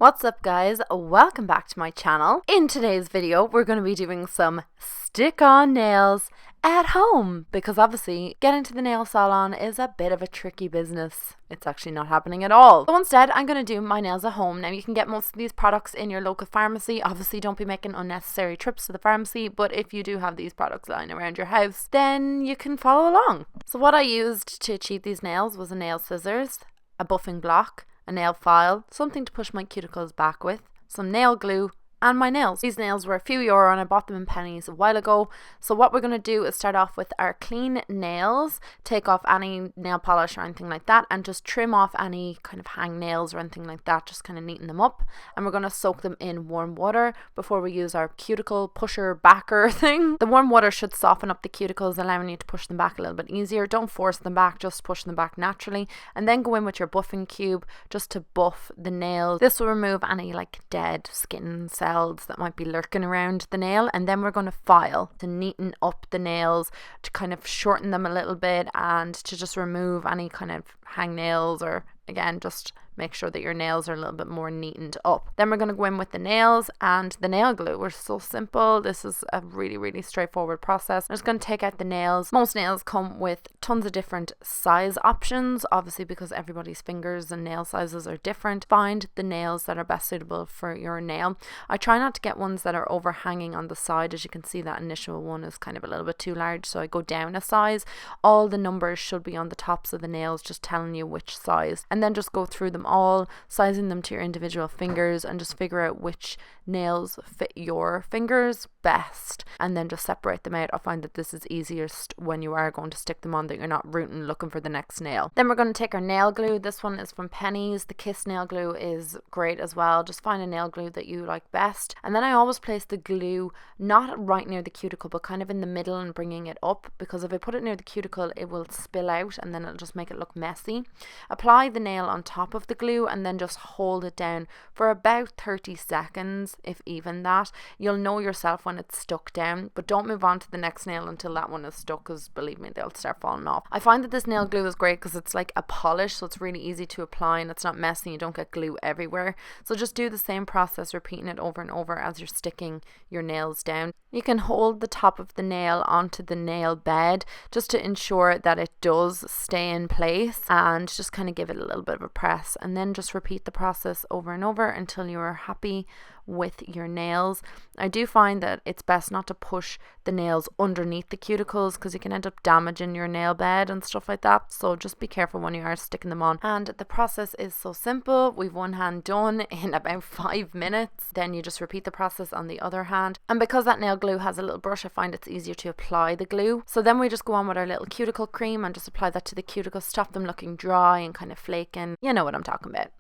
What's up guys, welcome back to my channel. In today's video we're going to be doing some stick-on nails at home because obviously getting to the nail salon is a bit of a tricky business. It's actually not happening at all. So instead I'm going to do my nails at home. Now you can get most of these products in your local pharmacy. Obviously don't be making unnecessary trips to the pharmacy, but if you do have these products lying around your house then you can follow along. So what I used to achieve these nails was a nail scissors, a buffing block, a nail file, something to push my cuticles back with, some nail glue, and my nails. These nails were a few euro and I bought them in pennies a while ago. So what we're going to do is start off with our clean nails, take off any nail polish or anything like that, and just trim off any kind of hang nails or anything like that, just kind of neaten them up. And we're going to soak them in warm water before we use our cuticle pusher backer thing. The warm water should soften up the cuticles, allowing you to push them back a little bit easier. Don't force them back, just push them back naturally. And then go in with your buffing cube just to buff the nails. This will remove any like dead skin cells that might be lurking around the nail, and then we're going to file to neaten up the nails, to kind of shorten them a little bit and to just remove any kind of hang nails, or again just make sure that your nails are a little bit more neatened up. Then we're going to go in with the nails and the nail glue. We're so simple. This is a really straightforward process. I'm just going to take out the nails. Most nails come with tons of different size options, obviously because everybody's fingers and nail sizes are different. Find the nails that are best suitable for your nail. I try not to get ones that are overhanging on the side. As you can see, that initial one is kind of a little bit too large, so I go down a size. All the numbers should be on the tops of the nails, just telling you which size, and then just go through them all, sizing them to your individual fingers, and just figure out which nails fit your fingers best, and then just separate them out. I find that this is easiest when you are going to stick them on, that you're not rooting looking for the next nail. Then we're going to take our nail glue. This one is from Pennies. The Kiss nail glue is great as well. Just find a nail glue that you like best, and then I always place the glue not right near the cuticle but kind of in the middle and bringing it up, because if I put it near the cuticle it will spill out and then it'll just make it look messy. Apply the nail on top of the glue and then just hold it down for about 30 seconds, if even that. You'll know yourself when it's stuck down, but don't move on to the next nail until that one is stuck, because believe me, they'll start falling off. I find that this nail glue is great because it's like a polish, so it's really easy to apply and it's not messy. You don't get glue everywhere. So just do the same process, repeating it over and over as you're sticking your nails down. You can hold the top of the nail onto the nail bed just to ensure that it does stay in place, and just kind of give it a little bit of a press, and then just repeat the process over and over until you are happy with your nails. I do find that it's best not to push the nails underneath the cuticles because you can end up damaging your nail bed and stuff like that, so just be careful when you are sticking them on. And the process is so simple. We've one hand done in about 5 minutes. Then you just repeat the process on the other hand, and because that nail glue has a little brush, I find it's easier to apply the glue. So then we just go on with our little cuticle cream and just apply that to the cuticles, stop them looking dry and kind of flaking. You know what I'm talking about.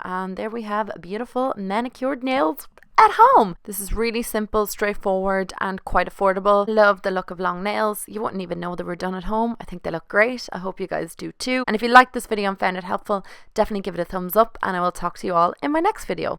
And there we have beautiful manicured nails at home. This is really simple, straightforward, and quite affordable. Love the look of long nails. You wouldn't even know they were done at home. I think they look great. I hope you guys do too. And if you liked this video and found it helpful, definitely give it a thumbs up, and I will talk to you all in my next video.